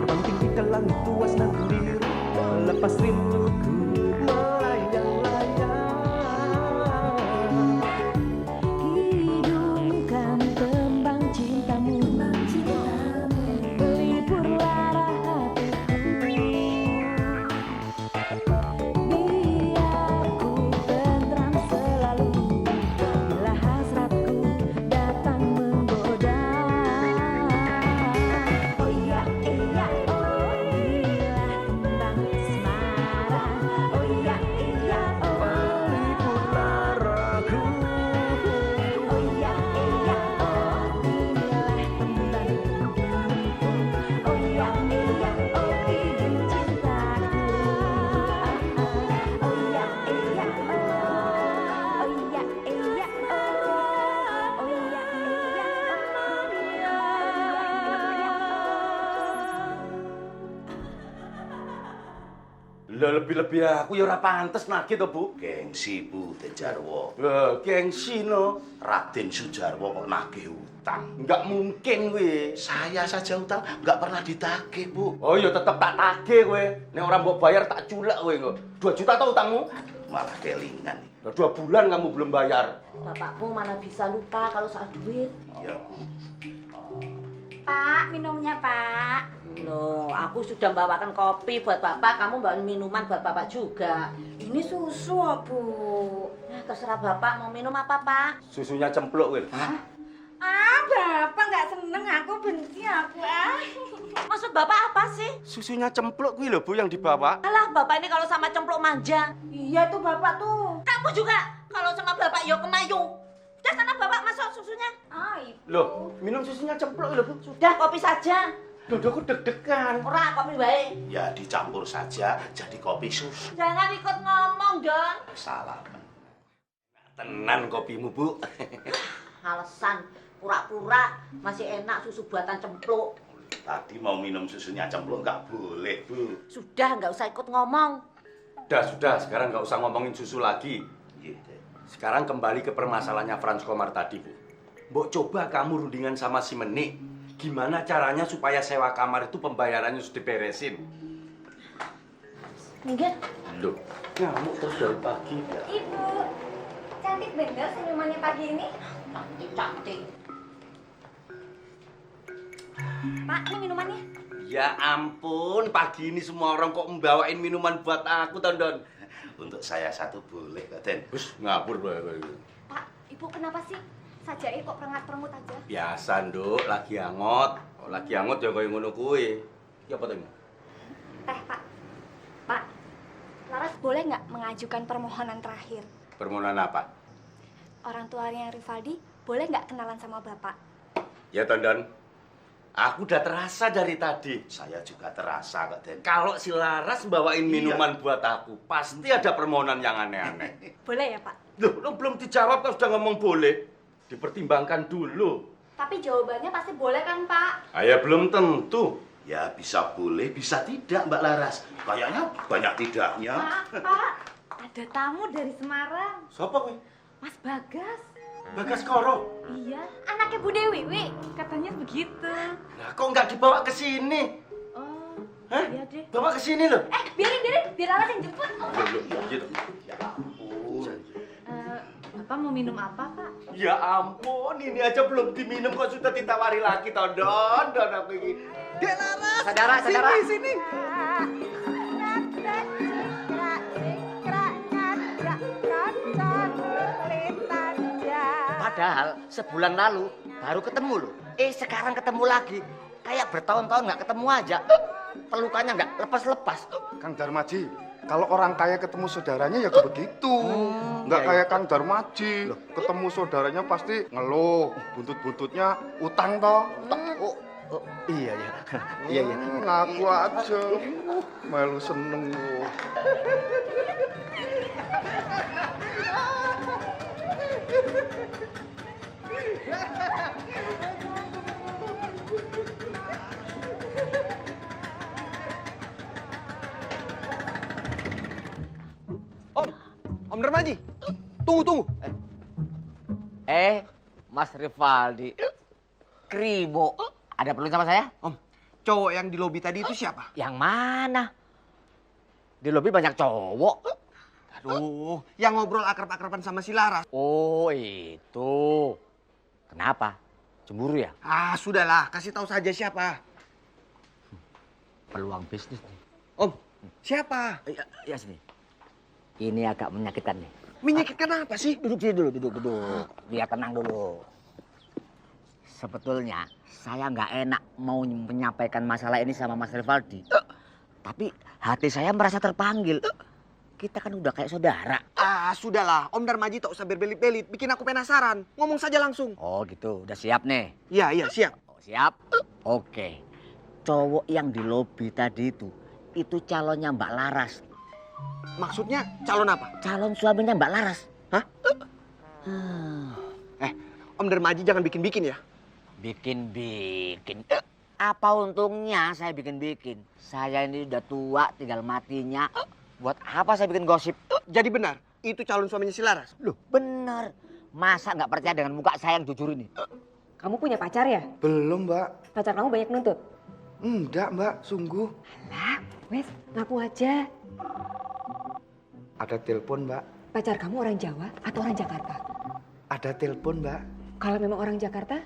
Terbang tinggi ke langit tuas dan biru, melepas rinduku melayang-layang. Hidungkan tembang cintamu, pelipur lara hatiku. Biar ku tentram selalu bila hasratku datang menggoda. Oh iya, iya, oh inilah tembang asmara. Oh iya, iya, oh pelipur laraku. oh iya, iya, oh inilah tembang hidupku. Oh iya, iya, oh hidung cintaku. Oh iya, iya, oh iya, iya, oh iya, Lah lebih-lebih aku ya ora pantes nagih to, Bu. Gengsi Bu Tejarwo. Lah gengsi no. Raden Sujarwo kok nagih utang. Enggak mungkin kuwi. Saya saja utang nggak pernah ditagih Bu. Oh ya tetep tak tagih kowe. Nek ora mbok bayar tak culek kowe kok. 2 juta tau utangmu? Malah kelingan. Lah 2 bulan kamu belum bayar. Bapakmu mana bisa lupa kalau soal duit. Ya Bu. Pak, minumnya Pak. Loh, aku sudah bawakan kopi buat Bapak, kamu bawain minuman buat Bapak juga. Ini susu, Bu. Nah, terserah Bapak mau minum apa, Pak? Susunya cempluk kowe. Bapak nggak seneng, aku benci aku, Maksud Bapak apa sih? Susunya cempluk kuwi lho Bu yang dibawa. Alah, Bapak ini kalau sama cempluk manja. Iya tuh Bapak tuh. Kamu juga kalau sama Bapak yo kemayu. Udah sana Bapak masuk susunya. Ibu. Loh, minum susunya cempluk lho Bu. Sudah kopi saja. Loh, aku deg-degan. Ora kopi baik. Ya dicampur saja jadi kopi susu. Jangan ikut ngomong, Don. Salah. Tenan kopimu, Bu. Alasan pura-pura masih enak susu buatan cempluk. Tadi mau minum susunya cempluk nggak boleh Bu. Sudah nggak usah ikut ngomong. Sudah, sekarang nggak usah ngomongin susu lagi. Iya deh. Sekarang kembali ke permasalahannya Frans Komar tadi, Bu. Mbok coba kamu rundingan sama si Menik. Gimana caranya supaya sewa kamar itu pembayarannya sudah diberesin? Enggak. Loh, ngamuk terus dari pagi. Ibu, cantik bener senyumannya pagi ini. Cantik. Pak, ini minumannya. Ya ampun, pagi ini semua orang kok membawain minuman buat aku, Tondon. Untuk saya satu boleh Raden. Bus, ngapur. Pak, Ibu kenapa sih? Sajai kok perengat-perengut aja. Biasa, Nduk, lagi angot. Kok lagi angot ya kaya ngono kuwi. Ya apa temu? Teh, Pak. Pak, Laras boleh nggak mengajukan permohonan terakhir? Permohonan apa? Orang tuanya Rivaldi boleh nggak kenalan sama Bapak? Ya, Tondon. Aku udah terasa dari tadi. Saya juga terasa Raden. Kalau si Laras bawain minuman buat aku, pasti ada permohonan yang aneh-aneh. Boleh ya, Pak? Loh, lo belum dijawab kok sudah ngomong boleh. Dipertimbangkan dulu. Tapi jawabannya pasti boleh kan, Pak? Ya belum tentu. Ya bisa boleh, bisa tidak Mbak Laras. Kayaknya banyak tidaknya. Pak, ada tamu dari Semarang. Siapa kowe? Mas Bagas. Bagas Koro. Iya, anaknya Bu Dewi, Wi. Katanya begitu. Lah kok nggak dibawa ke sini? Oh, Hah? iya deh. Bawa ke sini loh. Biarin, biar Laras yang jemput. Gitu. Ya ampun. Bapak mau minum apa, Pak? Ya ampun, ini aja belum diminum kok sudah ditawari lagi, Tondon. Don aku ini. Dek Laras. Saudara. Sini. Padahal sebulan lalu baru ketemu loh. Sekarang ketemu lagi. Kayak bertahun-tahun nggak ketemu aja. Pelukannya nggak lepas-lepas. Kang Darmaji, kalau orang kaya ketemu saudaranya ya begitu. Nggak iya, kayak Kang Darmaji, ketemu saudaranya pasti ngeluh, buntut-buntutnya utang toh. Oh, iya. Iya. Ngaku aja. Melu seneng lu. Om Darmaji, tunggu. Mas Rivaldi, Kribo, ada perlu sama saya? Om, Cowok yang di lobi tadi itu siapa? Yang mana? Di lobi banyak cowok. Aduh, yang ngobrol akrab-akraban sama si Laras. Oh, itu. Kenapa? Cemburu ya? Ah, sudahlah, kasih tahu saja siapa. Peluang bisnis nih. Om, siapa? Ya sini. Ini agak menyakitkan nih. Menyakitkan apa sih? Duduk sini dulu, duduk. Biar tenang dulu. Sebetulnya saya nggak enak mau menyampaikan masalah ini sama Mas Rivaldi. Tapi hati saya merasa terpanggil. Kita kan udah kayak saudara. Ah, sudahlah. Om Darmaji tak usah berbelit-belit. Bikin aku penasaran. Ngomong saja langsung. Oh gitu, udah siap nih? Iya, siap. Oh, siap? Oke. Cowok yang di lobi tadi itu calonnya Mbak Laras. Maksudnya calon apa? Calon suaminya Mbak Laras. Hah? Om Darmaji jangan bikin-bikin ya. Bikin-bikin. Apa untungnya saya bikin-bikin? Saya ini udah tua, tinggal matinya. Buat apa saya bikin gosip? Jadi benar, itu calon suaminya si Laras. Loh, bener. Masa nggak percaya dengan muka saya yang jujur ini? Kamu punya pacar ya? Belum, Mbak. Pacar kamu banyak nuntut? Enggak, Mbak. Sungguh. Alah, wes ngaku aja. Ada telepon, Mbak. Pacar kamu orang Jawa atau orang Jakarta? Ada telepon, Mbak. Kalau memang orang Jakarta,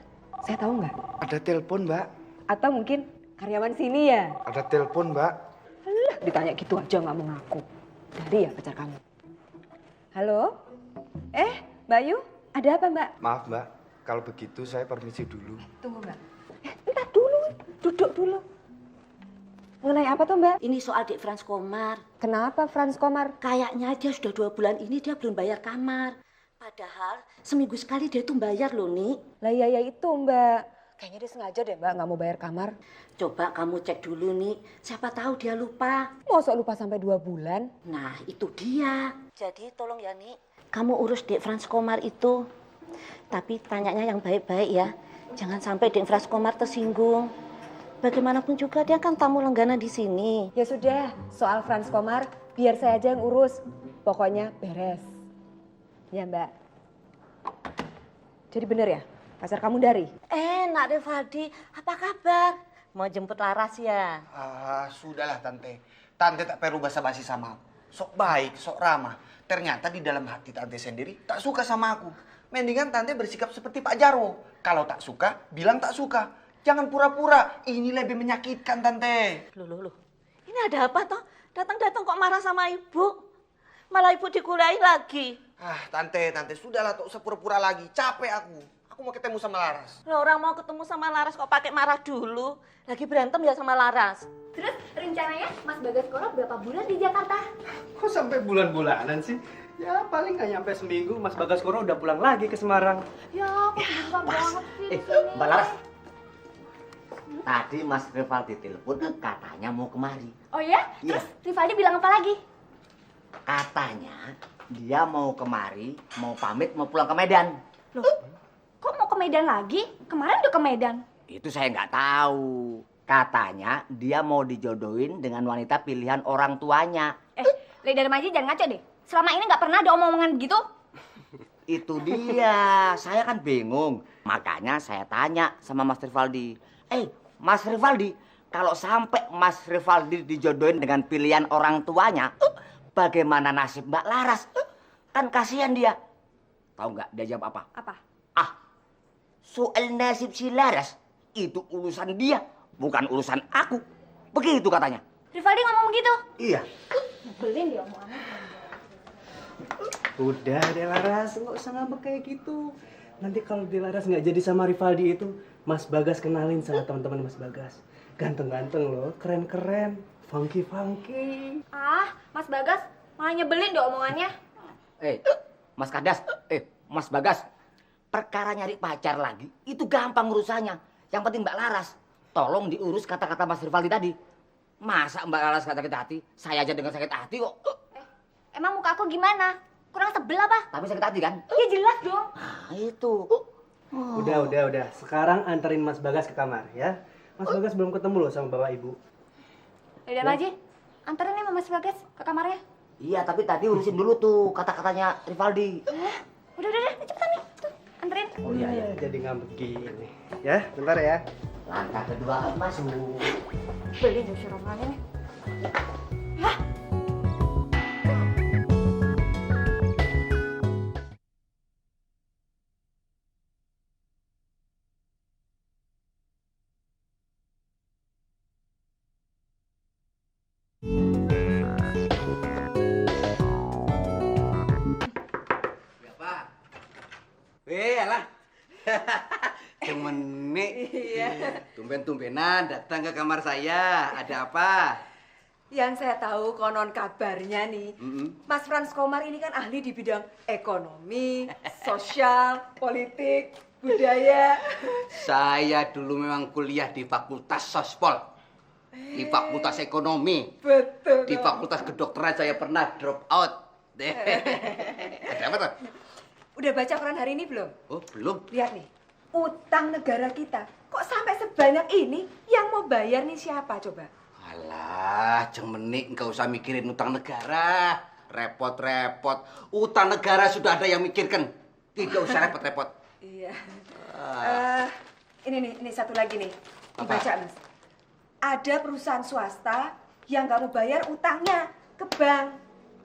saya tahu nggak? Ada telepon, Mbak. Atau mungkin karyawan sini ya? Ada telepon, Mbak. Alah, ditanya gitu aja nggak mau ngaku. Dari ya pacar kamu? Halo? Bayu, ada apa Mbak? Maaf, Mbak. Kalau begitu saya permisi dulu. Tunggu Mbak. Entar dulu, duduk dulu. Mengenai apa tuh Mbak? Ini soal Dik Frans Komar. Kenapa Frans Komar? Kayaknya dia sudah 2 bulan ini dia belum bayar kamar. Padahal seminggu sekali dia tuh bayar loh, Nik. Lah ya itu Mbak. Kayaknya dia sengaja deh Mbak nggak mau bayar kamar. Coba kamu cek dulu, Nik. Siapa tahu dia lupa. Masa lupa sampai 2 bulan? Nah, itu dia. Jadi tolong ya, Nik. Kamu urus Dik Frans Komar itu. Tapi tanyanya yang baik-baik ya. Jangan sampai Dik Frans Komar tersinggung. Bagaimanapun juga dia kan tamu langganan di sini. Ya sudah, soal Frans Komar biar saya aja yang urus. Pokoknya beres. Ya Mbak. Jadi bener ya, pacar kamu dari? Nak Rivaldi, apa kabar? Mau jemput Laras ya? Ah, sudahlah Tante. Tante tak perlu basa-basi sama aku. Sok baik, sok ramah. Ternyata di dalam hati Tante sendiri tak suka sama aku. Mendingan Tante bersikap seperti Pak Jarwo. Kalau tak suka, bilang tak suka. Jangan pura-pura. Ini lebih menyakitkan, Tante. Loh. Ini ada apa toh? Datang-datang kok marah sama ibu? Malah ibu dikuliahin lagi. Ah, Tante, sudahlah, tak usah pura-pura lagi. Capek aku. Aku mau ketemu sama Laras. Loh, orang mau ketemu sama Laras kok pakai marah dulu? Lagi berantem ya sama Laras? Terus rencananya Mas Bagaskoro berapa bulan di Jakarta? Kok sampai bulan-bulanan sih? Ya paling nggak nyampe seminggu Mas Bagaskoro udah pulang lagi ke Semarang. Ya, kok bisa banget sih. Mbak Laras. Tadi Mas Rivaldi telepon katanya mau kemari. Oh ya? Iya. Terus Rivaldi bilang apa lagi? Katanya dia mau kemari, mau pamit, mau pulang ke Medan. Loh, kok mau ke Medan lagi? Kemarin udah ke Medan. Itu saya nggak tahu. Katanya dia mau dijodohin dengan wanita pilihan orang tuanya. Leda Darmaji jangan ngaco deh. Selama ini nggak pernah ada omong-omongan gitu. Itu dia, saya kan bingung. Makanya saya tanya sama Mas Rivaldi. Mas Rivaldi, kalau sampai Mas Rivaldi dijodohin dengan pilihan orang tuanya, bagaimana nasib Mbak Laras? Kan kasihan dia. Tahu nggak dia jawab apa? Apa? Soal nasib si Laras, itu urusan dia, bukan urusan aku. Begitu katanya. Rivaldi ngomong begitu? Iya. Nyebelin dia omongannya. Udah deh Laras, nggak usah ngambek kayak gitu. Nanti kalau di Laras nggak jadi sama Rivaldi itu, Mas Bagas kenalin sama teman-teman Mas Bagas. Ganteng-ganteng loh, keren-keren, funky-funky. Mas Bagas malah nyebelin deh omongannya. Mas Kadas, Mas Bagas, perkara nyari pacar lagi, itu gampang urusannya. Yang penting Mbak Laras, tolong diurus kata-kata Mas Rivaldi tadi. Masa Mbak Laras kata sakit hati, saya aja dengan sakit hati kok. Emang muka aku gimana? Kurang sebel apa? Tapi sakit hati kan? Ya jelas dong. Nah, itu. Udah. Sekarang anterin Mas Bagas ke kamar ya. Mas Bagas belum ketemu loh sama bapak ibu. Leda Darmaji, anterin nih Mas Bagas ke kamarnya. Iya, tapi tadi urusin dulu tuh kata-katanya Rivaldi. Udah, cepetan nih. Tuh, anterin. Oh iya. Jadi ngambek gini. Ya, bentar ya. Langkah kedua masuk. Beli jauh siromannya nih. Hah? Alah. Temenik. Iya. Tumben-tumbenan datang ke kamar saya. Ada apa? Yang saya tahu konon kabarnya nih, Mas Frans Komar ini kan ahli di bidang ekonomi, sosial, politik, budaya. Saya dulu memang kuliah di Fakultas Sospol. Di Fakultas Ekonomi. Betul. Di Fakultas Kedokteran saya pernah drop out. Ada apa tuh? Udah baca koran hari ini belum? Oh, belum. Lihat nih, utang negara kita kok sampai sebanyak ini? Yang mau bayar nih siapa coba? Alah, Jeng Menik, nggak usah mikirin utang negara. Repot-repot. Utang negara sudah ada yang mikirkan. Tidak usah repot-repot. Iya. Ini satu lagi nih. Apa? Dibaca, Mas. Ada perusahaan swasta yang nggak mau bayar utangnya ke bank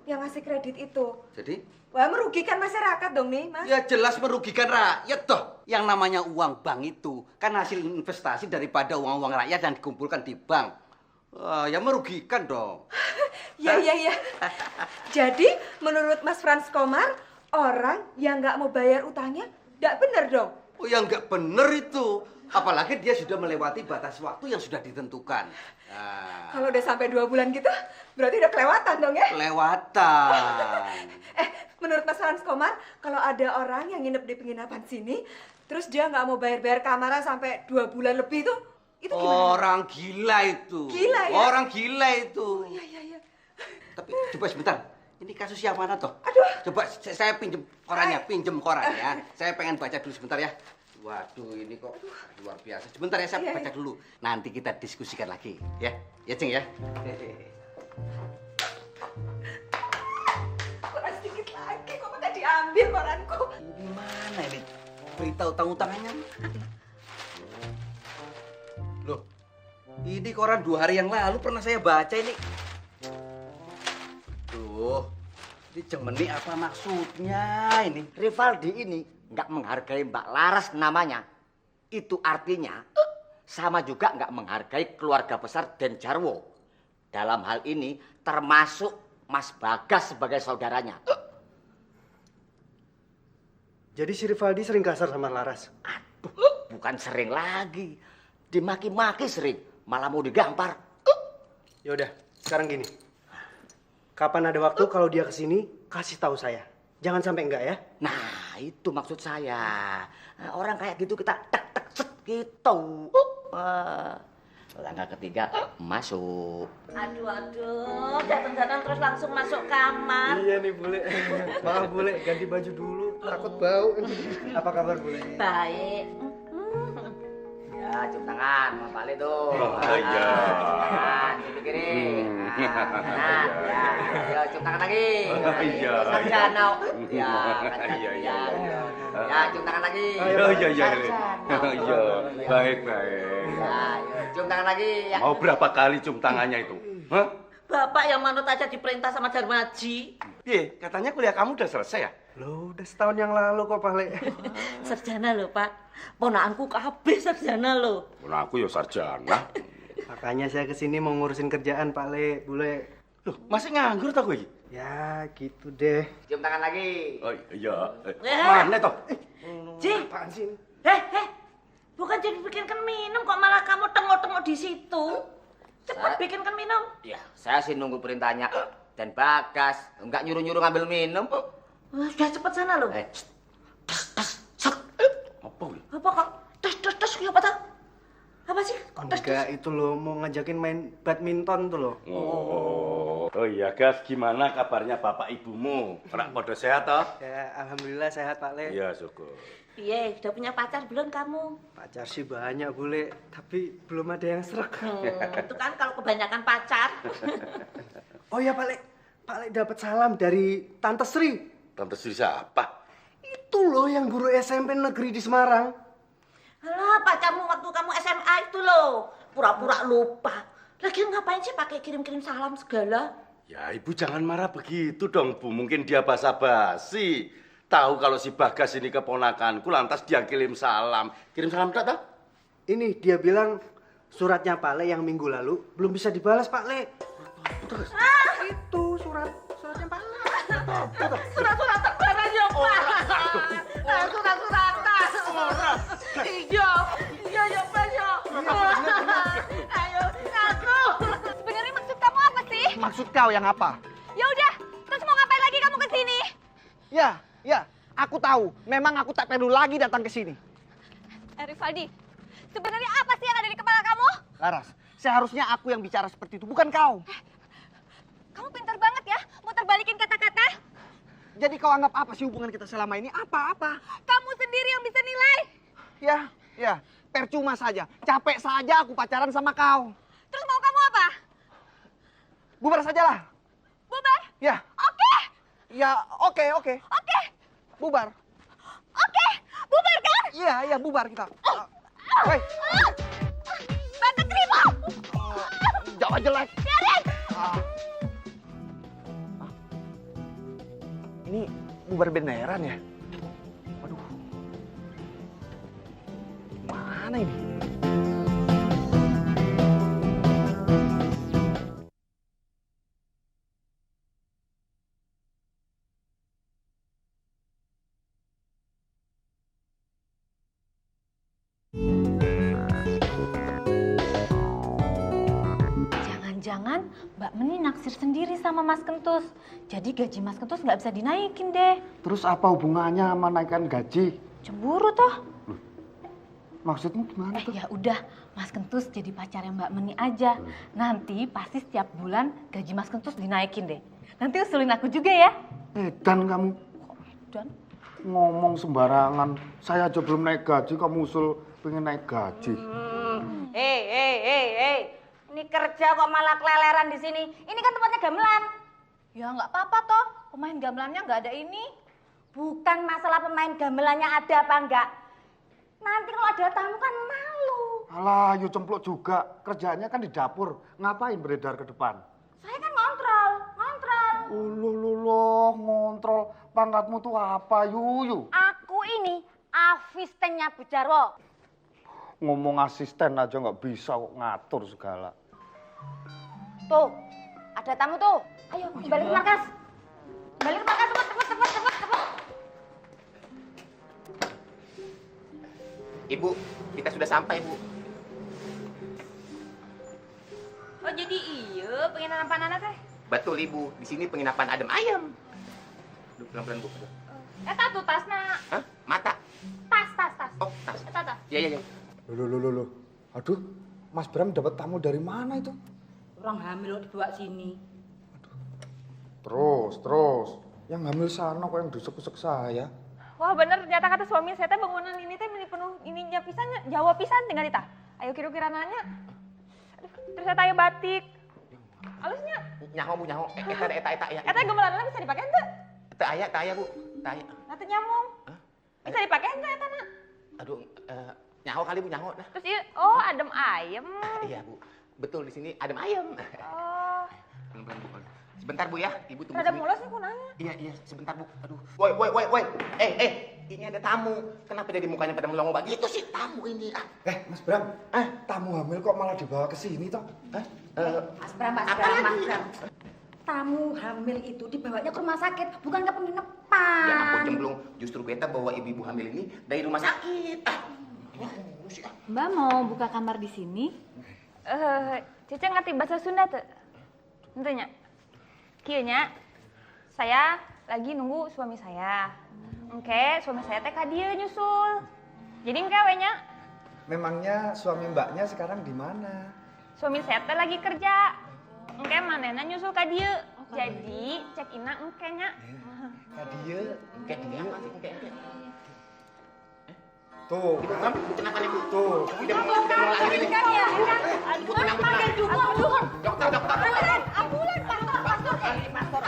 yang ngasih kredit itu. Jadi? Wah, merugikan masyarakat dong nih, Mas. Ya jelas merugikan rakyat toh. Yang namanya uang bank itu kan hasil investasi daripada uang-uang rakyat yang dikumpulkan di bank. Ya merugikan dong. Ya. Jadi, menurut Mas Frans Komar, orang yang nggak mau bayar utangnya nggak bener dong? Oh ya nggak bener itu. Apalagi dia sudah melewati batas waktu yang sudah ditentukan. Nah, Kalau udah sampai 2 bulan gitu, berarti udah kelewatan dong ya? kelewatan. Menurut Mas Frans Komar, kalau ada orang yang nginep di penginapan sini, terus dia nggak mau bayar kamarnya sampai 2 bulan lebih itu gimana? Orang gila itu. Gila ya? Orang gila itu. Oh, iya. Tapi coba sebentar. Ini kasus yang mana toh? Aduh. Coba saya pinjem korannya. Saya pengen baca dulu sebentar ya. Waduh, ini kok luar biasa. Sebentar ya, saya baca dulu. Nanti kita diskusikan lagi, ya. Ya, Ceng ya. Koran sedikit lagi, kok nggak diambil koranku? Ini mana ini? Berita utang-utangannya. Loh, ini koran 2 hari yang lalu pernah saya baca ini. Tuh, ini Jeng Menik apa maksudnya ini? Rivaldi ini nggak menghargai Mbak Laras namanya. Itu artinya sama juga nggak menghargai keluarga besar Den Jarwo. Dalam hal ini termasuk Mas Bagas sebagai saudaranya. Jadi si Rivaldi sering kasar sama Laras. Aduh, bukan sering lagi. Dimaki-maki sering, malah mau digampar. Ya udah, sekarang gini. Kapan ada waktu kalau dia kesini, kasih tahu saya. Jangan sampai enggak ya. Nah, itu maksud saya. Nah, orang kayak gitu kita tek set gitu. Langkah ketiga masuk. Aduh, datang-datang terus langsung masuk kamar. Iya nih Bule. Maaf Bule, ganti baju dulu. Takut bau. Apa kabar Bule? Baik. Ya, cium tangan, Mas Pali tuh. iya. Kanan, situ kiri. Kanan, ya. Ayo, cium tangan lagi. Iya. Sarjana. Ya, Iya. Ya, cium tangan lagi. Iya. Sarjana. Iya. Baik. Ya, ayo, cium tangan lagi. Ya. Mau berapa kali cium tangannya itu? Hah? Bapak yang manut aja diperintah sama Darmaji. Iya, katanya kuliah kamu udah selesai ya? Loh, udah setahun yang lalu kok Pak Le. Sarjana loh, Pak. Ponakanku kabeh sarjana loh. Nah, aku ya sarjana. Makanya saya kesini mau ngurusin kerjaan Pak Le, Bule. Loh, masih nganggur tau gue? Ya, gitu deh. Cium tangan lagi. Oh iya. Mana toh? Ji. Apaan sih? Bukan jadi bikinkan minum kok malah kamu tengok-tengok di situ. Cepat bikinkan minum. Ya, saya sih nunggu perintahnya. Dan Bagas, enggak nyuruh-nyuruh ngambil minum. Sudah cepat sana loh. Apa gue? Apa kok? Tes, apa tuh? Apa sih? Kok tes? Enggak, itu loh mau ngajakin main badminton tuh loh. Oh iya, Gas, gimana kabarnya bapak ibumu? Orang pada sehat toh? Ya, alhamdulillah sehat Pak Le. Iya, syukur. Iya, udah punya pacar belum kamu? Pacar sih banyak Bule, tapi belum ada yang serak. Itu kan kalau kebanyakan pacar. Oh ya Pak Le dapat salam dari Tante Sri. Tante Sri siapa? Itu loh yang guru SMP negeri di Semarang. Alah, pacarmu waktu kamu SMA itu loh. Pura-pura lupa. Lagi ngapain sih pakai kirim-kirim salam segala? Ya ibu jangan marah begitu dong Bu. Mungkin dia basa-basi. Tahu kalau si Bagas ini keponakanku lantas dia kirim salam. Kirim salam tak tahu? Ini dia bilang suratnya Pak Le yang minggu lalu belum bisa dibalas Pak Le. Terus itu suratnya Pak Le. Surat-surat terbarannya, Pak. Surat-suratan. Iya, Pak, iya. Ayo, ngaku. Sebenarnya maksud kamu apa sih? Maksud kau yang apa? Ya udah, terus mau ngapain lagi kamu ke sini? Ya, aku tahu. Memang aku tak perlu lagi datang ke sini. Rivaldi, sebenarnya apa sih yang ada di kepala kamu? Laras, seharusnya aku yang bicara seperti itu, bukan kau. Kamu pintar banget ya, muter balikin kata-kata. Jadi kau anggap apa sih hubungan kita selama ini? Apa-apa? Kamu sendiri yang bisa nilai. Ya, percuma saja. Capek saja aku pacaran sama kau. Terus mau kamu apa? Bubar sajalah. Bubar? Ya. Oke. Ya, oke. Oke. Bubar. Oke. Bubar kan? Iya, bubar kita. Hei, Batak terima. Jawa jelek. Biarin. Ini bubar beneran ya? Waduh. Mana ini? Jangan-jangan Mbak Meni naksir sendiri sama Mas Kentus. Jadi gaji Mas Kentus nggak bisa dinaikin deh. Terus apa hubungannya sama naikkan gaji? Cemburu toh. Maksudmu gimana tuh? Ya udah, Mas Kentus jadi pacarnya Mbak Meni aja. Nanti pasti setiap bulan gaji Mas Kentus dinaikin deh. Nanti usulin aku juga ya. Dan kamu Dan ngomong sembarangan. Saya aja belum naik gaji, kamu usul pengen naik gaji. Hei. Ini kerja kok malah keleleran di sini. Ini kan tempatnya gamelan. ya nggak apa-apa toh. Pemain gamelannya nggak ada ini. Bukan masalah pemain gamelannya ada apa enggak. Nanti kalau ada tamu kan malu. Alah, yuk cempluk juga. Kerjaannya kan di dapur. Ngapain beredar ke depan? Saya kan ngontrol. Loh, ngontrol. Pangkatmu tuh apa, Yuyu? Aku ini asistennya Bu Jarwo. Ngomong asisten aja nggak bisa kok ngatur segala. Tuh, ada tamu tuh. Ayo, balik ke markas. Balik ke markas, cepet. Ibu, kita sudah sampai, Bu. Oh jadi iya pengen apa teh? Betul, Ibu. Di sini penginapan adem ayam. Aduh, pelan-pelan, Bu. Eta tuh tasna. Hah? Mata? Tas. Oh, tas. Eta. Iya. Loh. Aduh, Mas Bram dapat tamu dari mana itu? Orang hamil kok dibawa sini. Terus. Yang hamil sana kok yang desek-desek saya. Wah bener ternyata kata suami saya teh bangunan ini teh meni penuh ininya pisannya Jawa pisan tinggal kita. Ayo kira-kira nanya. Aduh, terus saya tanya batik. Alusnya. Nyaho, Bu, nyaho. Eta ya. Eta gemelanana bisa dipakai ente? Eta aya, Bu. Eta aya. Nanti nyamung. Bisa dipakai ente eta nak? Aduh, nyaho kali, Bu, nyaho. Nah. Terus iya, oh adem ayam. Iya, Bu. Betul, di sini adem ayam. Oh. Pelan-pelan, Bu. Sebentar, Bu, ya. Ibu tunggu Ada sini. mulas nih aku nanya. Iya, sebentar, Bu. Aduh. Woi. Ini ada tamu. Kenapa dari mukanya pada melongo begitu sih? Tamu ini. Mas Bram, tamu hamil kok malah dibawa ke sini toh? Mas Bram. Tamu hamil itu dibawanya ke rumah sakit, bukan ke penginapan. Ya ampun, Cemplung. Justru beta bawa ibu-ibu hamil ini dari rumah sakit. Mbak mau buka kamar di sini? Cece ngerti bahasa Sunda tuh? Tentunya. Kieu nya, saya lagi nunggu suami saya. Oke, suami saya teh ka dieu nyusul. Jadi engke we nya. Memangnya suami mbaknya sekarang di mana? Suami saya teh lagi kerja. Engke manehna nyusul ka dieu. Jadi cek ina engke nya. Dia. Kayak dia masih kayak. Tuh. Ibu, Bram, kenapa nih, Bu? Tuh. Tidak mau lahir ini. Aduh, panggil juga, aduh. Dokter. Ambulan, pastor.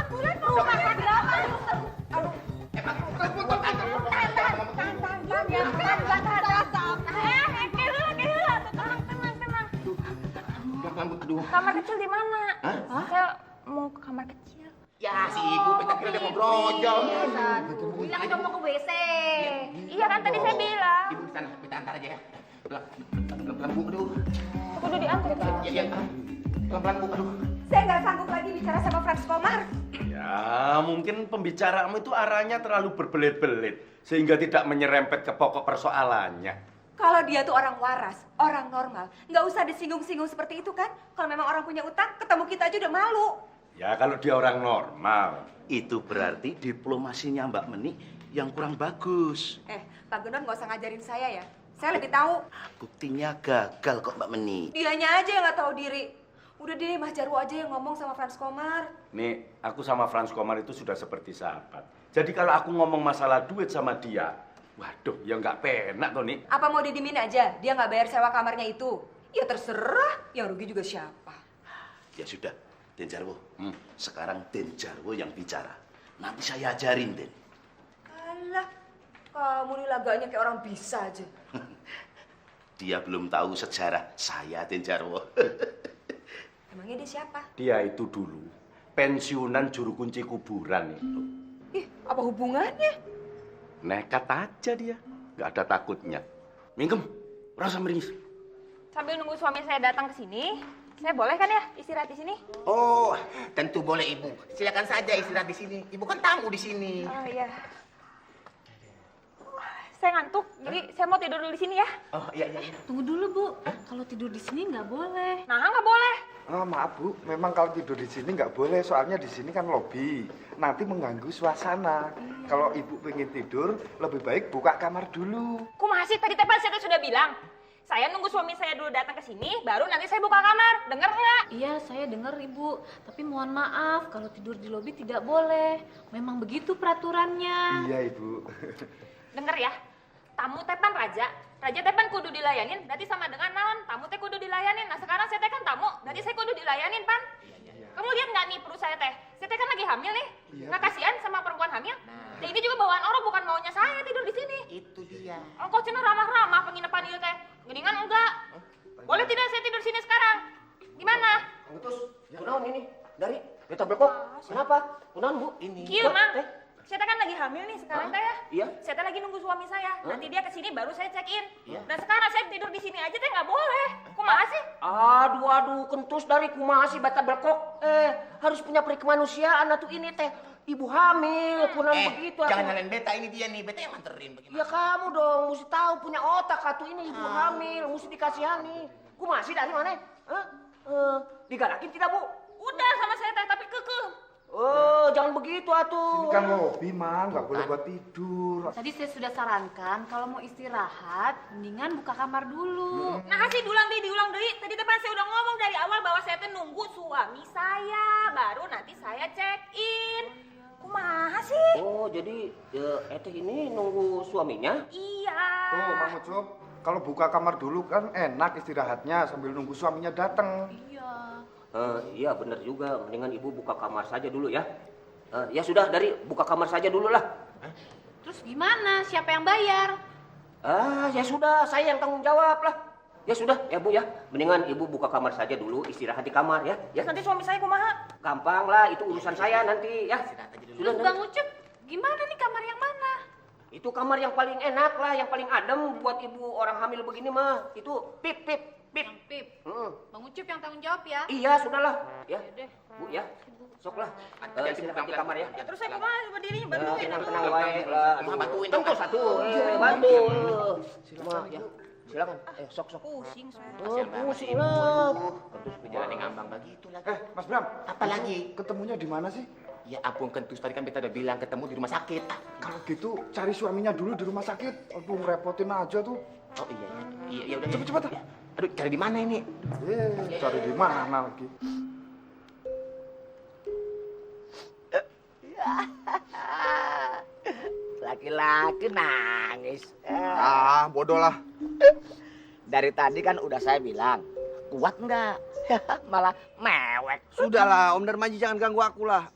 Ambulan mau makan berapa? Aduh. mana? Saya mau ke kamar kecil. Ya si ibu kita kira dia mau brojol. Bilang dong mau ke WC. Iya kan tadi saya bilang. Ibu di sana, kita antar aja ya. Pelan-pelan Bu, aduh. Kudu diantar ya. Iya. Pelan-pelan Bu, aduh. Saya nggak sanggup lagi bicara sama Frans Komar. Ya, mungkin pembicaraanmu itu arahnya terlalu berbelit-belit sehingga tidak menyerempet ke pokok persoalannya. Kalau dia tuh orang waras, orang normal, nggak usah disinggung-singgung seperti itu kan? Kalau memang orang punya utang, ketemu kita aja udah malu. Ya, kalau dia orang normal. Itu berarti diplomasinya Mbak Meni yang kurang bagus. Pak Gendon nggak usah ngajarin saya ya. Saya lebih tahu. Buktinya gagal kok Mbak Meni. Dianya aja yang nggak tahu diri. Udah deh, Mas Jarwo aja yang ngomong sama Frans Komar. Nih, aku sama Frans Komar itu sudah seperti sahabat. Jadi kalau aku ngomong masalah duit sama dia, waduh, ya nggak penak tuh, nih. Apa mau didimin aja? Dia nggak bayar sewa kamarnya itu? Ya terserah, yang rugi juga siapa? Ya sudah, Den Jarwo. Sekarang Den Jarwo yang bicara. Nanti saya ajarin, Den. Alah, kamu nih laganya kayak orang bisa aja. Dia belum tahu sejarah saya, Den Jarwo. Emangnya dia siapa? Dia itu dulu pensiunan juru kunci kuburan itu. Ih, apa hubungannya? Nekat aja dia, nggak ada takutnya. Mingkem, rasa meringis. Sambil nunggu suami saya datang ke sini, saya boleh kan ya istirahat di sini? Oh, tentu boleh Ibu. Silakan saja istirahat di sini. Ibu kan tamu di sini. Oh iya. Saya ngantuk, jadi saya mau tidur dulu di sini ya. Oh iya iya. Tunggu dulu, Bu. Kalau tidur di sini nggak boleh. Nah, nggak boleh. Maaf Bu, memang kalau tidur di sini nggak boleh, soalnya di sini kan lobi. Nanti mengganggu suasana. Kalau Ibu pengen tidur, lebih baik buka kamar dulu. Kok masih tadi tepan saya sudah bilang. Saya nunggu suami saya dulu datang ke sini, baru nanti saya buka kamar. Dengar nggak? Iya, saya dengar Ibu. Tapi mohon maaf, kalau tidur di lobi tidak boleh. Memang begitu peraturannya. Iya Ibu. Dengar ya. Tamu tepan raja tepan kudu dilayanin, berarti sama dengan naon, tamu teh kudu dilayanin. Nah sekarang saya teh kan tamu, berarti saya kudu dilayanin, Pan. Kamu lihat nggak nih perut saya teh? Saya teh kan lagi hamil nih. Nggak kasihan sama perempuan hamil? Nah, ini juga bawaan orang, bukan maunya saya tidur di sini. Itu dia. Engkau cina ramah-ramah penginapan ieu teh. Geningan enggak? Boleh tidak saya tidur sini sekarang? Gimana? Terus, kunaon ini? Dari Beta Belkok. Kenapa? Kunaon Bu? Ini. Kieu, Mang. Saya teh kan lagi hamil nih sekarang teh ya. Iya. Saya teh lagi nunggu suami saya. Nanti dia kesini baru saya check in. Iya. Dan sekarang saya tidur di sini aja teh nggak boleh. Kumaha sih? Aduh, kentus dari kumaha sih Beta Belkok. Harus punya perikemanusiaan atuh ini teh. Ibu hamil, kunaon begitu atuh. Jangan nyalain Beta, ini dia nih. Beta yang nganterin bagaimana? Ya kamu dong, mesti tahu punya otak atuh ini ibu hamil, mesti dikasihani. Kumaha sih dari mana? Digalakin tidak Bu? Udah sama saya teh tapi kekeh. Oh, jangan begitu atuh. Ini kan lobi, Mang. Nggak boleh buat tidur. Tadi saya sudah sarankan kalau mau istirahat, mendingan buka kamar dulu. Nah sih diulang deui. Tadi tepan saya udah ngomong dari awal bahwa saya teh nunggu suami saya, baru nanti saya check in. Kumaha sih? Oh, jadi Eteh ini nunggu suaminya? Iya. Tuh, Mang Ucup. Kalau buka kamar dulu kan enak istirahatnya sambil nunggu suaminya datang. Iya. Iya benar juga, mendingan ibu buka kamar saja dulu ya. Ya sudah, dari buka kamar saja dulu lah. Terus gimana? Siapa yang bayar? Ya sudah, saya yang tanggung jawab lah. Ya sudah, ya Bu ya. Mendingan ibu buka kamar saja dulu, istirahat di kamar ya. Ya. Nanti suami saya kumaha? Gampang lah, itu urusan saya nanti ya. Terus Bang Ucup, gimana nih kamar yang mana? Itu kamar yang paling enak lah, yang paling adem buat ibu orang hamil begini mah. Itu pip. Pip. Bang Ucup yang tanggung jawab ya. Iya, sudahlah. Ya, Bu ya. Sok lah. Istirahat di kamar ya. Terus saya kumaha berdirinya bantuin. Tenang wae lah. Bantuin Tentu dong. satu. Bantu. Cuma ya. Silakan. Sok. Pusing saya. Pusing lah. Jalan yang ngambang begitu lagi. Mas Bram. Apa lagi? Ketemunya di mana sih? Ya ampun Kentus, tadi kan Beta udah bilang ketemu di rumah sakit. Kalau gitu cari suaminya dulu di rumah sakit. Aduh, ngerepotin aja tuh. Oh iya. Iya udah. Cepet. Aduh, cari di mana ini? Cari di mana lagi? Laki-laki nangis. Bodoh lah. Dari tadi kan udah saya bilang, kuat nggak? Malah mewek. Sudahlah, Om Darmaji jangan ganggu aku lah.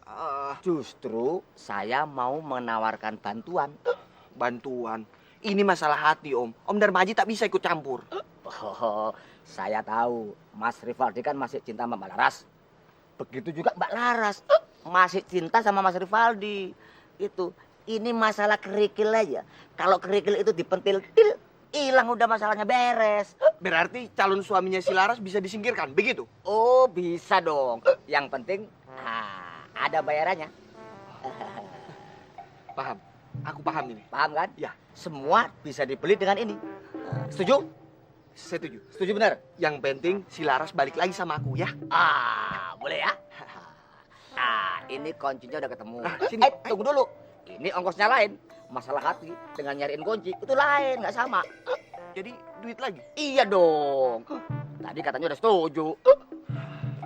Justru saya mau menawarkan bantuan. Bantuan. Ini masalah hati, Om. Om Darmaji tak bisa ikut campur. Oh, saya tahu Mas Rivaldi kan masih cinta sama Mbak Laras. Begitu juga Mbak Laras. Masih cinta sama Mas Rivaldi. Itu. Ini masalah kerikil aja. Kalau kerikil itu dipentil, hilang udah masalahnya beres. Berarti calon suaminya si Laras bisa disingkirkan, begitu? Oh, bisa dong. Yang penting ada bayarannya. Paham. Aku paham ini. Paham kan? Ya. Semua bisa dibeli dengan ini. Setuju? Setuju. Setuju benar? Yang penting si Laras balik lagi sama aku ya. Boleh ya? Ini kuncinya udah ketemu. Sini. Tunggu dulu. Ini ongkosnya lain. Masalah hati dengan nyariin kunci itu lain, nggak sama. Jadi duit lagi? Iya dong. Tadi katanya udah setuju.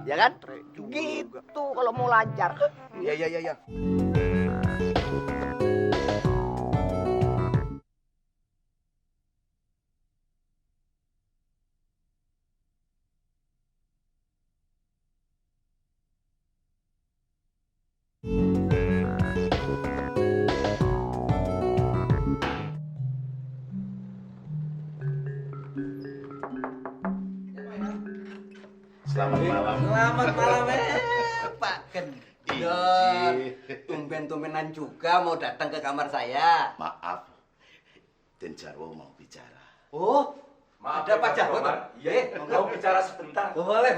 Ya kan? Gitu kalau mau lancar. Iya. Selamat malam. Selamat malam, Pak Gendon. Tumben-tumbenan juga mau datang ke kamar saya. Maaf, Den Jarwo mau bicara. Oh, Maaf, ada Pak Jarwo. Iya, mau bicara sebentar. Boleh.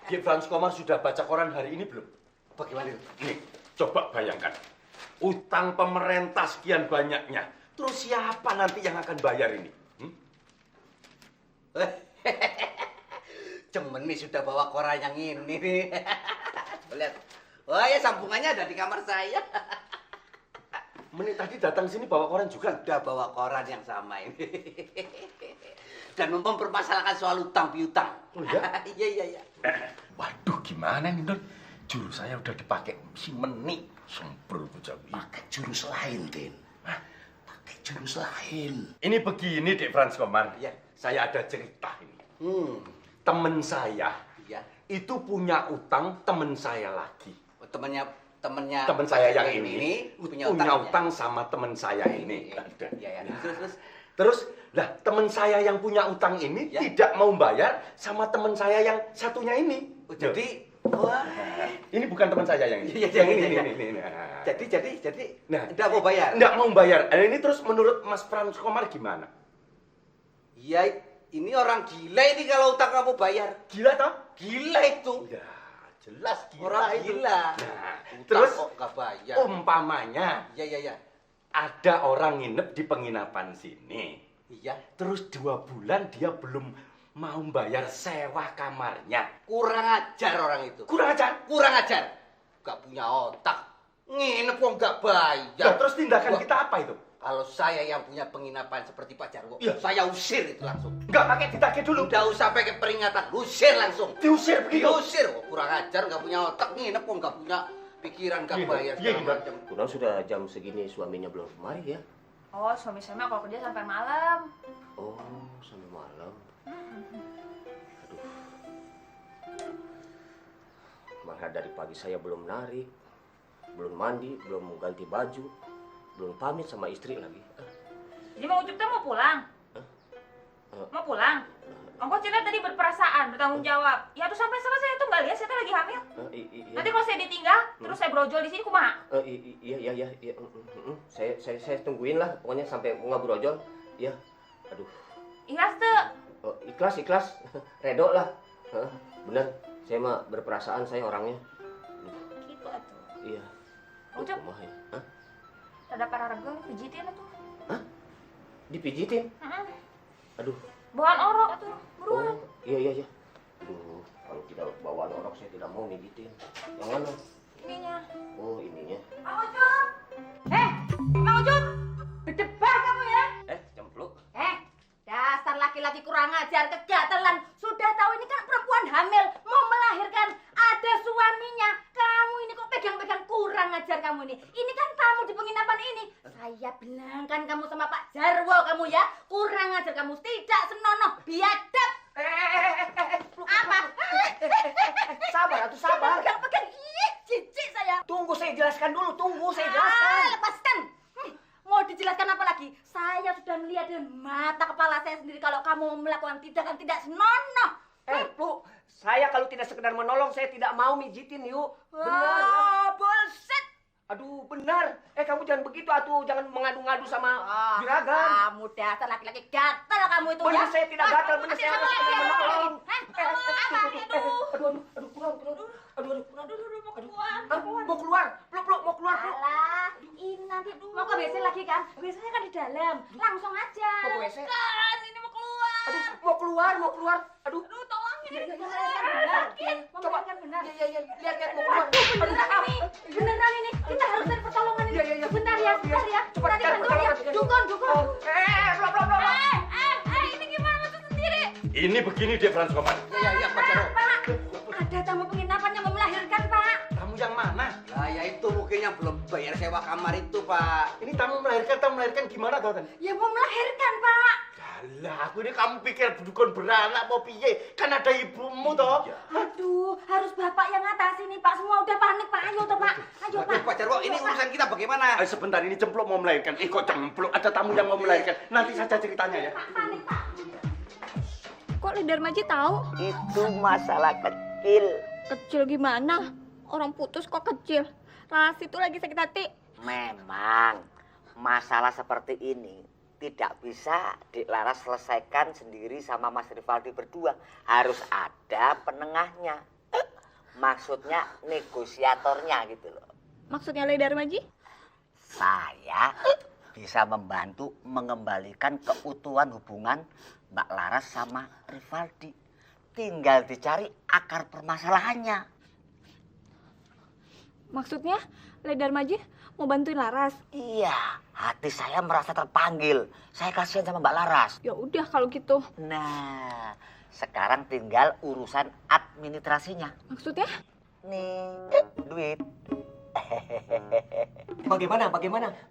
Di Frans Komar sudah baca koran hari ini belum? Bagaimana itu? Nih, coba bayangkan. Utang pemerintah sekian banyaknya. Terus siapa nanti yang akan bayar ini? Cemen nih sudah bawa koran yang ini nih. Coba lihat. Wah ya sambungannya ada di kamar saya. Menit tadi datang sini bawa koran juga. Sudah bawa koran yang sama ini. Dan mempermasalahkan soal utang piutang. Oh ya? Iya. Waduh, gimana nih, Don? Jurus saya udah dipakai si Meni. Sempur tuh Jawi. Pakai jurus lain, Den. Pakai jurus lain. Ini begini, Dek Frans Komar. Iya. Saya ada cerita ini. Temen saya Iya. itu punya utang temen saya lagi. Oh, temen saya yang ini punya utang sama temen saya ini. Iya. Terus, lah temen saya yang punya utang ini Ya. tidak mau bayar sama temen saya yang satunya ini. Oh, jadi Ini bukan teman saya yang ini. Iya, Yang iya. ini. Jadi Nah, enggak mau bayar. Enggak mau bayar. Nah, ini terus menurut Mas Frans Komar gimana? Iya, ini orang gila ini kalau utang kamu bayar. Gila toh? Gila itu. Ya, jelas gila Orang itu. gila. Nah, Utang terus kok nggak bayar. umpamanya Iya. ada orang nginep di penginapan sini. Iya. Terus 2 bulan dia belum mau bayar sewa kamarnya. Kurang ajar orang itu. Kurang ajar. Gak punya otak. Nginep kok nggak bayar. Nah, terus tindakan kita apa itu? Kalau saya yang punya penginapan seperti Pak Jarwo, Iya. saya usir itu langsung. Enggak pakai ditagih dulu. Udah usah pakai peringatan, usir langsung. Diusir begitu. Diusir. Oh, kurang ajar, nggak punya otak, nginep kok nggak punya pikiran, nggak bayar segala macam. Kurang sudah jam segini suaminya belum kemari ya? Oh, suami saya mah kalau kerja sampai malam. Oh, sampai malam. Aduh. Malah dari pagi saya belum narik, belum mandi, belum ganti baju, belum pamit sama istri lagi. Jadi Mang Ucup teh mau pulang? Mau pulang? Ongkos Cina tadi berperasaan, bertanggung jawab. Ya tuh sampai selesai itu nggak lihat saya tuh lagi hamil. Nanti kalau saya ditinggal, terus saya brojol di sini kumaha? Iya. Saya tungguin lah, pokoknya sampai nggak brojol. Ya, aduh. Ikhlas tuh. Ikhlas. Redo lah. Bener, saya mah berperasaan saya orangnya. Gitu atuh. Iya. Ucup. Kumaha ya? Hah? Ada para regel pijitin atuh. Dipijitin? Aduh. Bawaan orok atuh, buruan. Iya. Aduh, kalau tidak bawaan orok saya tidak mau mijitin. Yang mana? Ininya. Oh, ininya. Mang Ucup. Mang Ucup. Berdebar kamu ya. Cempluk. Dasar laki-laki kurang ajar, kegatelan. Sudah tahu ini kan perempuan hamil, mau melahirkan, ada suaminya. Kamu ini kok pegang-pegang, kurang ajar kamu ini. Ini kan tamu di penginapan ini. Saya bilangkan kamu sama Pak Jarwo kamu ya. Kurang ajar kamu, tidak senonoh, biadab. Apa? Sabar, atuh sabar. Pegang-pegang, ih, jijik saya. Tunggu saya jelaskan dulu, saya jelaskan. Lepaskan. Mau dijelaskan apa lagi? Saya sudah melihat dengan mata kepala saya sendiri kalau kamu melakukan tindakan tidak senonoh. Lu, Saya kalau tidak sekedar menolong, saya tidak mau mijitin yuk. Benar. Oh, bullshit. Aduh, benar. Kamu jangan begitu atuh, jangan mengadu-ngadu sama juragan. Kamu dasar laki-laki gatal kamu itu Benar, ya. saya tidak gatal, benar saya harus menolong. Mau keluar. Peluk, mau keluar. Alah, ini nanti mau ke WC lagi kan? WC-nya kan di dalam. Langsung aja. Mau ke WC? Kan, ini mau keluar. Aduh, mau keluar. Aduh, tolongin. Iya. Coba kan benar. Iya, lihat mau keluar. Beneran ini. Beneran ini. Kita harus cari pertolongan ini. Iya. Sebentar ya. Cepat Nanti cari bantuin ya. pertolongan. Dukun. Belum. Ini gimana maksud sendiri? Ini begini deh Frans Komar. Iya, Pak Jarwo. Pak, ada tamu penginapan yang mau melahirkan, Pak. Kamu yang mana? Lah ya itu mungkin yang belum bayar sewa kamar itu, Pak. Ini tamu melahirkan gimana kau tadi? Ya mau melahirkan, Pak. Alah, aku ini kamu pikir dukun beranak mau piye? Kan ada ibumu toh. Aduh, harus Bapak yang ngatasi nih, Pak. Semua udah panik, Pak. Ayo toh, Pak. Ayo, Pak. Pak Jarwo, ini urusan kita bagaimana? Sebentar ini Cempluk mau melahirkan. Kok Cempluk? Ada tamu yang mau melahirkan. Nanti saja ceritanya ya. Panik, Pak. Kok Lidar Maji tahu? Itu masalah kecil. Kecil gimana? Orang putus kok kecil. Ras itu lagi sakit hati. Memang masalah seperti ini tidak bisa Dik Laras selesaikan sendiri sama Mas Rivaldi berdua. Harus ada penengahnya. Maksudnya negosiatornya gitu loh. Maksudnya Lidar Maji? Saya bisa membantu mengembalikan keutuhan hubungan Mbak Laras sama Rivaldi. Tinggal dicari akar permasalahannya. Maksudnya Lidar Maji mau bantuin Laras? Iya, hati saya merasa terpanggil. Saya kasihan sama Mbak Laras. Ya udah kalau gitu. Nah, sekarang tinggal urusan administrasinya. Maksudnya? Nih, duit. Bagaimana?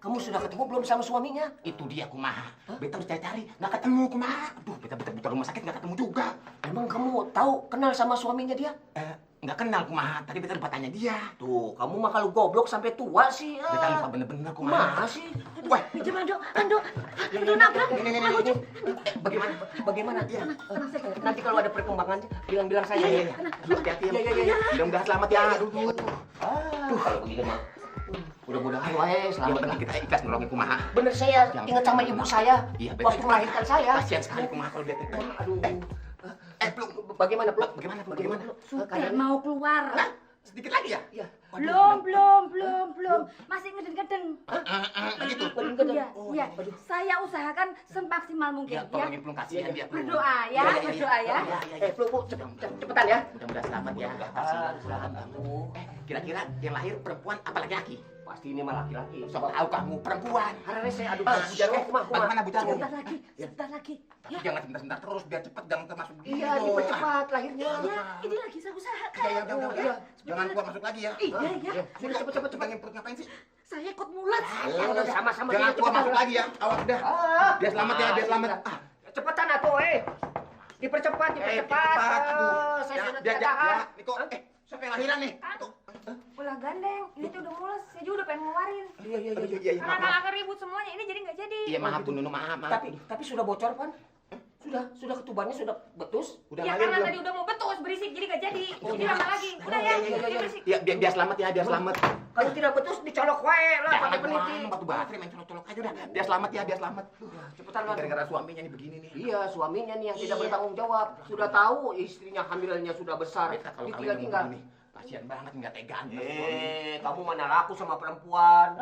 Kamu sudah ketemu belum sama suaminya? Itu dia kumaha. Beta udah cari, nggak ketemu kumaha. Aduh, beta betul rumah sakit nggak ketemu juga. Emang kamu tahu kenal sama suaminya dia? Nggak kenal kumaha. Tadi beta lupa tanya dia. Tuh, kamu mah kalau goblok sampai tua sih. Beta lupa bener-bener kumaha. Masih. Wah, Pinjam, Ando. nabrak. Bagaimana? Ya. Nanti kalau ada perkembangan bilang-bilang saya. Iya. Hati-hati ya. Iya. Mudah-mudahan selamat ya. Aduh. Aduh, kalau begini mah. Mudah-mudahan wae selamat. Yang kita ikhlas nolongin kumaha. Bener saya ingat sama ibu saya. Iya, waktu melahirkan saya. Kasihan sekali kumaha kalau dia. Aduh. Pluk. Bagaimana, Pluk? Bagaimana? Sudah mau keluar. Sedikit lagi ya? Iya. Belum. Masih ngeden-ngeden. Begitu. Iya. Saya usahakan semaksimal mungkin Ya, tolongin Pluk, kasihan dia. Pluk. Berdoa ya. Pluk, cepetan ya. Mudah-mudahan selamat ya. Kasihan kamu. Kira-kira yang lahir perempuan apa laki-laki? Pasti ini mah laki-laki. Siapa tahu kamu perempuan. Harare saya Bu Jarwo, Bagaimana Bu Jarwo? Sebentar lagi. Ya. Jangan sebentar-sebentar terus biar cepat jangan termasuk gini. Iya, dipercepat lahirnya. Ya, ini lagi saya usahakan. Ya. Jangan keluar masuk lagi ya. Iya. Sudah cepet yang perut ngapain sih? Saya ikut mulat. Sama-sama. Jangan keluar masuk lagi ya. Awas udah. Biar selamat ya, biar selamat. Cepetan atuh, dipercepat. Aduh. Saya sudah Biar tidak tahan. Niko, siapa yang lahiran nih? Ulah gandeng. Ini tuh udah mules. Saya juga udah pengen ngeluarin. Iya. Karena anak-anak ribut semuanya. Ini jadi nggak jadi. Iya, maaf Bu Nunu, maaf. Tapi sudah bocor, Pan? Sudah ketubannya sudah betus? Udah Ya lahir karena belum? tadi udah mau betus berisik jadi nggak jadi. Jadi lama lagi. Udah ya. Jadi berisik. Iya, biar selamat ya, biar selamat. Kalau tidak betus dicolok wae lah Jangan pakai peniti. batu baterai main colok-colok aja udah. Biar selamat ya, biar selamat. Cepetan lah. Gara-gara suaminya nih begini nih. Iya, suaminya nih yang tidak bertanggung jawab. Sudah tahu istrinya hamilnya sudah besar. Beta kalau Ditinggal kalian tinggal. begini, kasihan banget nggak tegaan. Kamu mana laku sama perempuan?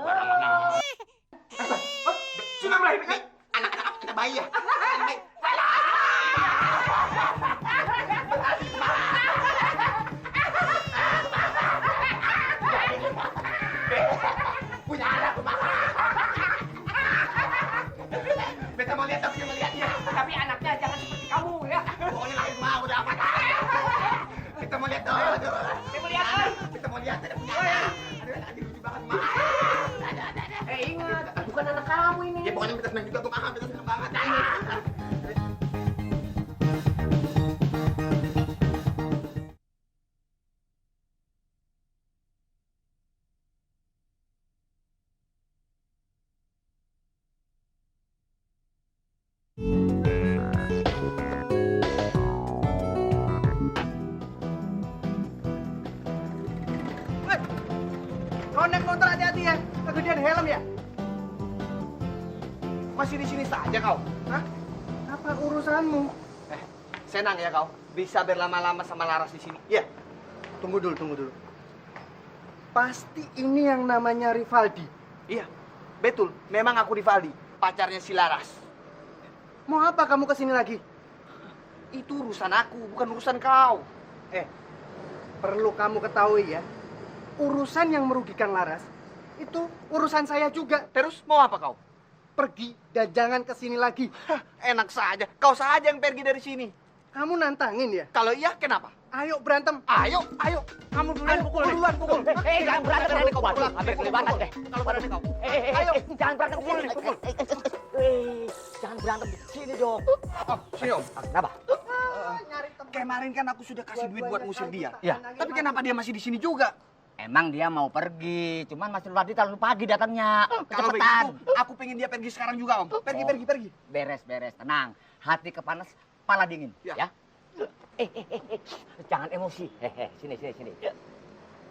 Sudah melahirkan anak bayi ya. Punya anak Beta mau lihat ya. Tapi anaknya jangan seperti kamu ya. Pokoknya lahir mau udah apa? Kita mau lihat tuh. Kita mau lihat ada punya anak. Aduh, lucu banget mah. Ingat, bukan anak kamu ini. Ya pokoknya kita senang juga tuh mah, kita senang banget. Kau naik motor hati-hati ya, kegedean helm ya. Masih di sini saja kau? Hah? Apa urusanmu? Senang ya kau, bisa berlama-lama sama Laras di sini. Iya. Tunggu dulu. Pasti ini yang namanya Rivaldi. Iya, betul. Memang aku Rivaldi, pacarnya si Laras. Mau apa kamu kesini lagi? Itu urusan aku, bukan urusan kau. Perlu kamu ketahui ya, urusan yang merugikan Laras, itu urusan saya juga. Terus mau apa kau? Pergi dan jangan kesini lagi. Enak saja, kau saja yang pergi dari sini. Kamu nantangin ya? Kalau iya, kenapa? Ayo berantem. Ayo. Kamu duluan pukul. Jangan berantem dengan kau. Hampir kelibatan deh. Kalau berani kau. Ayo, jangan berantem di sini. Jangan berantem di sini dong. Sini om. Kenapa? Kemarin kan aku sudah kasih duit buat ngusir dia. Iya. Tapi kenapa dia masih di sini juga? Emang dia mau pergi, cuman Mas Rivaldi terlalu pagi datangnya. Kalau Kecepatan. begitu, aku pengen dia pergi sekarang juga om. Pergi. Beres, tenang. Hati kepanas, kepala dingin. Ya. Jangan emosi. Sini.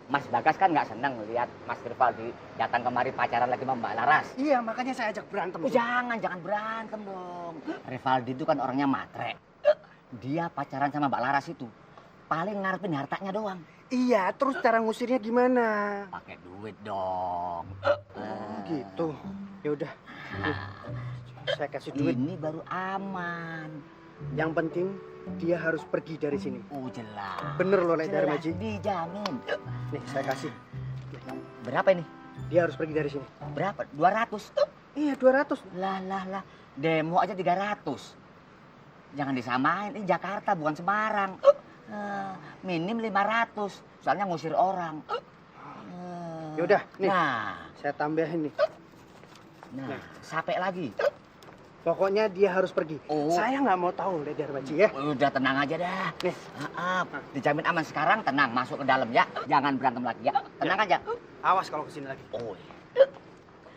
Mas Bagas kan nggak senang lihat Mas Rivaldi datang kemari pacaran lagi sama Mbak Laras. Iya, makanya saya ajak berantem. Jangan berantem dong. Rivaldi itu kan orangnya matre. Dia pacaran sama Mbak Laras itu paling ngarepin hartanya doang. Iya, terus cara ngusirnya gimana? Pakai duit dong. Gitu. Ya udah. Saya kasih duit. Ini baru aman. Yang penting dia harus pergi dari sini. Jelas. Bener loh, Nek Darmaji. Dijamin. Nih, saya kasih. Berapa ini? Dia harus pergi dari sini. Berapa? 200? Iya, 200. Lah. Demo aja 300. Jangan disamain, ini Jakarta bukan Semarang. Minim 500, soalnya ngusir orang. Yaudah, nih. Nah, saya tambahin nih. Nah, sampai lagi. Pokoknya dia harus pergi. Oh. Saya nggak mau tahu, Nek Darmaji ya. Udah tenang aja dah. Nih. Dijamin aman sekarang, tenang. Masuk ke dalam ya. Jangan berantem lagi ya. Tenang aja. Awas kalau kesini lagi. Oh.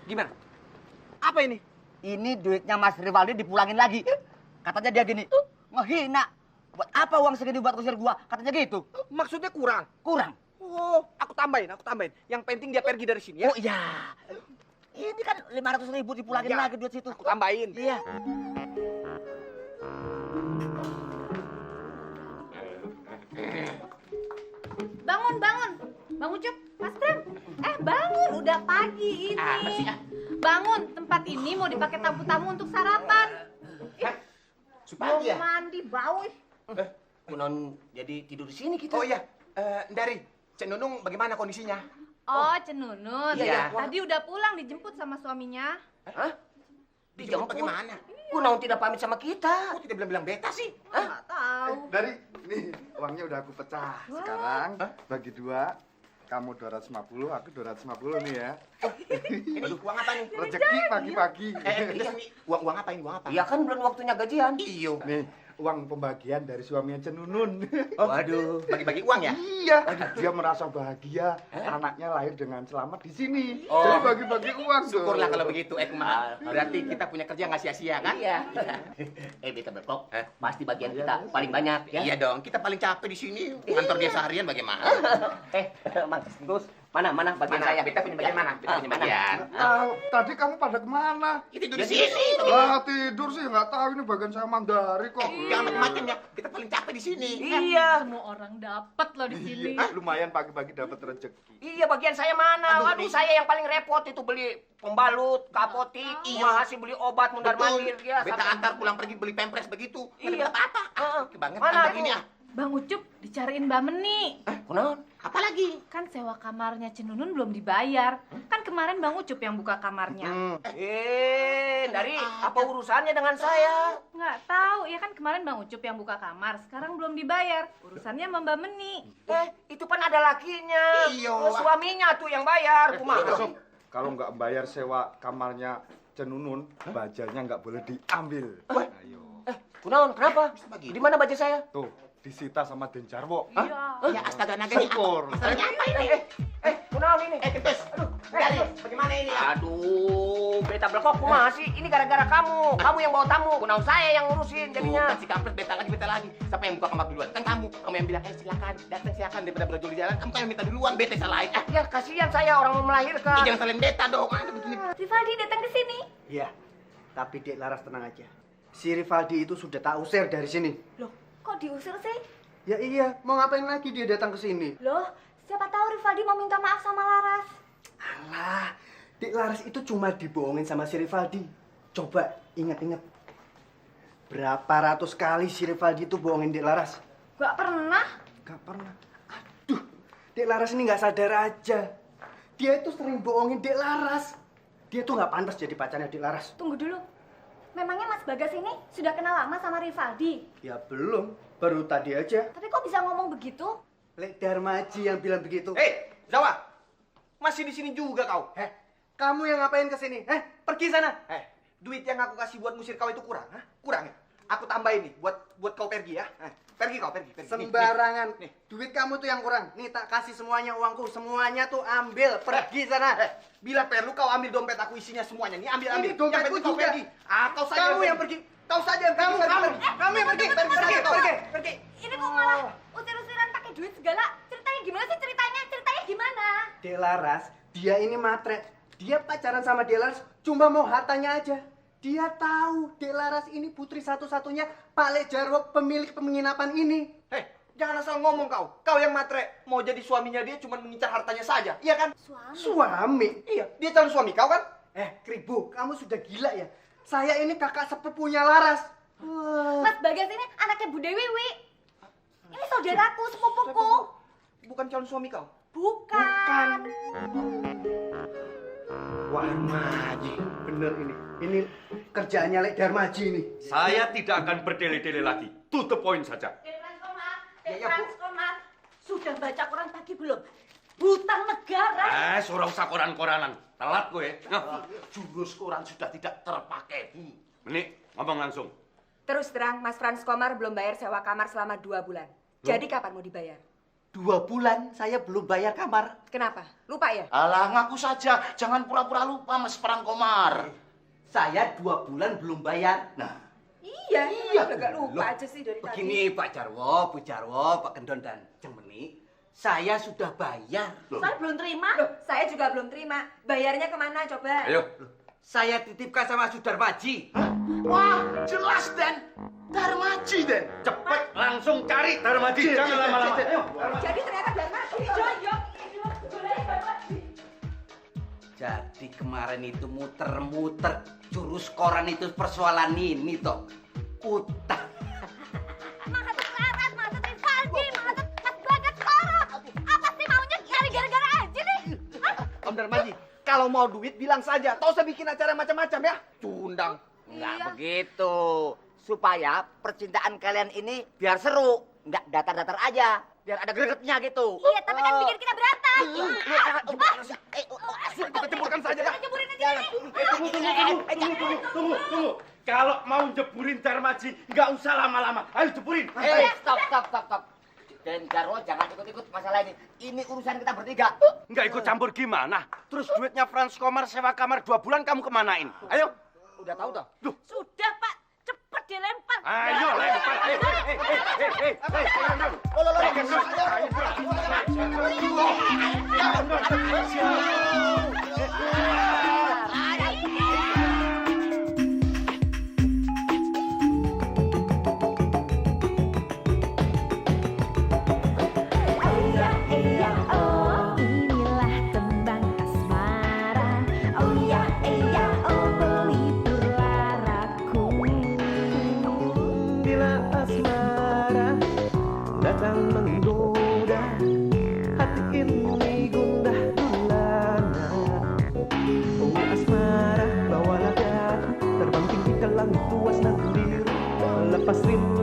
Gimana? Apa ini? Ini duitnya Mas Rivaldi dipulangin lagi. Katanya dia gini, ngehina. Buat apa uang segini buat kusir gua? Katanya gitu. Maksudnya kurang? Kurang. Oh, aku tambahin. Yang penting dia pergi dari sini ya. Oh iya. Ini kan 500.000 dipulangin Ya, lagi duit situ. Aku tambahin. Iya. Bangun. Bang Ucup, Mas Pram. Bangun, udah pagi ini. Bangun, tempat ini mau dipakai tamu-tamu untuk sarapan. Supaya Belum mandi, bau. Kunon jadi tidur di sini kita. Oh iya, Dari, Cek Nunung bagaimana kondisinya? Oh, Cenunun. Iya. Tadi udah pulang dijemput sama suaminya. Hah? Dijemput Dijemput bagaimana? Kunon tidak pamit sama kita. Kok tidak bilang-bilang beta sih? Nggak tahu. Dari, nih uangnya udah aku pecah. Sekarang bagi 2, kamu 250, aku 250 nih ya. Aduh, uang apa nih? Rezeki pagi-pagi. Uang apa ini? Uang apa? Iya kan belum waktunya gajian. Iyo. Nih, uang pembagian dari suaminya Cenunun. Waduh, bagi-bagi uang ya? Iya, dia merasa bahagia anaknya lahir dengan selamat di sini. Oh. Jadi bagi-bagi uang dong. Syukurlah kalau begitu, Ekma. Berarti kita punya kerja nggak sia-sia kan? Iya. Beta berkok, pasti bagian kita paling banyak ya. Iya dong, kita paling capek di sini. Kantor dia seharian bagaimana? Mang, terus mana bagian saya? Beta punya bagian mana? Beta punya bagian. Tadi kamu pada kemana? Kita tidur di sini. Tidur sih nggak tahu, ini bagian saya mandari kok. Jangan macam-macam ya. Kita paling capek di sini. Iya. Semua orang dapat loh di sini. Lumayan pagi-pagi dapat rezeki. Iya, bagian saya mana? Waduh, saya yang paling repot itu beli pembalut, ke apotik, masih beli obat mundar-mandir ya. Beta antar pulang pergi beli pempres begitu. Iya. Apa? Kebangetan Mana begini tuh? ah. Bang Ucup dicariin Mbak Meni. Kunaon? Apa lagi? Kan sewa kamarnya Cenunun belum dibayar. Kan kemarin Bang Ucup yang buka kamarnya. Dari apa urusannya dengan saya? Nggak tahu, ya kan kemarin Bang Ucup yang buka kamar. Sekarang belum dibayar. Urusannya sama Mbak Meni. Itu kan ada lakinya. Iyo. Suaminya tuh yang bayar. Kumaha? Sob, kalau nggak bayar sewa kamarnya Cenunun, bajanya nggak boleh diambil. Ayo. Kunaon? Kenapa? Di mana baju saya? Tuh, disita sama Den Jarwo. Iya. Ya astaga naganya. Syukur. Masalahnya apa ini? Kunaon ini? Kempes. Aduh, bagaimana ini? Aduh, beta belakok kumaha sih? Ini gara-gara kamu. Kamu yang bawa tamu. Kunaon saya yang ngurusin jadinya. Si kampret beta lagi. Siapa yang buka kamar duluan? Kan kamu. Kamu yang bilang, silakan, datang silakan daripada berjual di jalan. Kamu yang minta duluan, beta salahin. Ya kasihan saya orang mau melahirkan. Jangan salahin beta dong. Rivaldi datang ke sini. Iya, tapi Dek Laras tenang aja. Si Rivaldi itu sudah tak usir dari sini. Loh, kok diusir sih? Ya iya, mau ngapain lagi dia datang ke sini? Loh, siapa tahu Rivaldi mau minta maaf sama Laras. Alah, Dek Laras itu cuma dibohongin sama si Rivaldi. Coba ingat-ingat. Berapa ratus kali si Rivaldi itu bohongin Dek Laras? Gak pernah. Gak pernah. Aduh, Dek Laras ini gak sadar aja. Dia itu sering bohongin Dek Laras. Dia tuh gak pantas jadi pacarnya Dek Laras. Tunggu dulu. Memangnya Mas Bagas ini sudah kenal lama sama Rivaldi? Ya belum, baru tadi aja. Tapi kok bisa ngomong begitu? Lek Darmaji yang bilang begitu. Zawa, masih di sini juga kau? Kamu yang ngapain ke sini? Pergi sana. Duit yang aku kasih buat ngusir kau itu kurang, kurang ya? Aku tambahin nih buat kau pergi ya. Pergi kau, pergi. Sembarangan. Duit kamu tuh yang kurang. Nih tak kasih semuanya uangku. Semuanya tuh ambil. Pergi sana. Bila perlu kau ambil dompet aku isinya semuanya. Nih ambil. Ini dompetku kau juga. pergi. Kau saja Kamu yang pergi. Kau saja yang pergi. Kamu yang pergi. Pergi. Ini kok malah usir-usiran pakai duit segala. Ceritanya gimana sih ceritanya? Ceritanya gimana? Dek Laras, dia ini matre. Dia pacaran sama Dek Laras cuma mau hartanya aja. Dia tahu Dek Laras ini putri satu-satunya Pak Lek Jarwo, pemilik penginapan ini. Jangan asal ngomong kau. Kau yang matre. Mau jadi suaminya dia cuma mengincar hartanya saja. Iya kan? Suami? Iya, dia calon suami kau kan? Kribo, kamu sudah gila ya? Saya ini kakak sepupunya Laras. Mas Bagas ini anaknya Bu Dewi. Ini saudaraku, sepupuku. Bukan calon suami kau? Bukan. Wah, Darmaji. Bener ini. Ini kerjaannya Lek Darmaji ini. Saya tidak akan berdele-dele lagi. To the point saja. Transkomar, sudah baca koran pagi belum? Hutang negara. Ora usah koran-koranan. Telat gue. Jurus koran sudah tidak terpakai, Bu. Nih, ngomong langsung. Terus terang, Mas Frans Komar belum bayar sewa kamar selama 2 bulan. Jadi kapan mau dibayar? 2 bulan saya belum bayar kamar. Kenapa? Lupa ya? Alah, ngaku saja. Jangan pura-pura lupa, Mas Frans Komar. Saya 2 bulan belum bayar. Nah, Iya, udah gak lupa aja sih dari Begini Pak Jarwo, Bu Jarwo, Pak Gendon dan Cemeni, saya sudah bayar. Saya belum terima. Loh, saya juga belum terima. Bayarnya kemana coba? Ayo. Saya titipkan sama Sudarmaji. wah, jelas Den. Darmaji Den. Cepet langsung cari Darmaji. Jangan lama-lama. Ayo. Jadi ternyata Darmaji. Jadi kemarin itu muter-muter jurus koran itu persoalan ini toh. Utang. Maksud Laras, maksud Rivaldi, maksud Mas Bagas korup. Apa sih maunya cari gara-gara aja nih? Om Darmaji, kalau mau duit bilang saja. Tak usah bikin acara macam-macam ya. Cundang. Enggak begitu. Supaya percintaan kalian ini biar seru. Enggak datar-datar aja. Biar ada gregetnya gitu. Iya, tapi kan bikin kita berantak. Kita ceburkan saja dah. Ceburin aja nih. Tunggu. Kalau mau jeburin Darmaji, nggak usah lama-lama. Ayo jeburin. Stop. Dan Jarwo jangan ikut-ikut masalah ini. Ini urusan kita bertiga. Nggak ikut campur gimana? Terus duitnya Frans Komar sewa kamar 2 bulan kamu kemanain? Ayo. Udah tahu toh? Sudah, Pak. Cepet dilempar. Ayo lempar. Inilah tembang asmara. Oh ya, oh pelipur laraku. Bila asmara datang menggoda, hati ini gundah gulana. Oh asmara, bawalah dia terbang tinggi ke langit luas dan biru, lepas rindu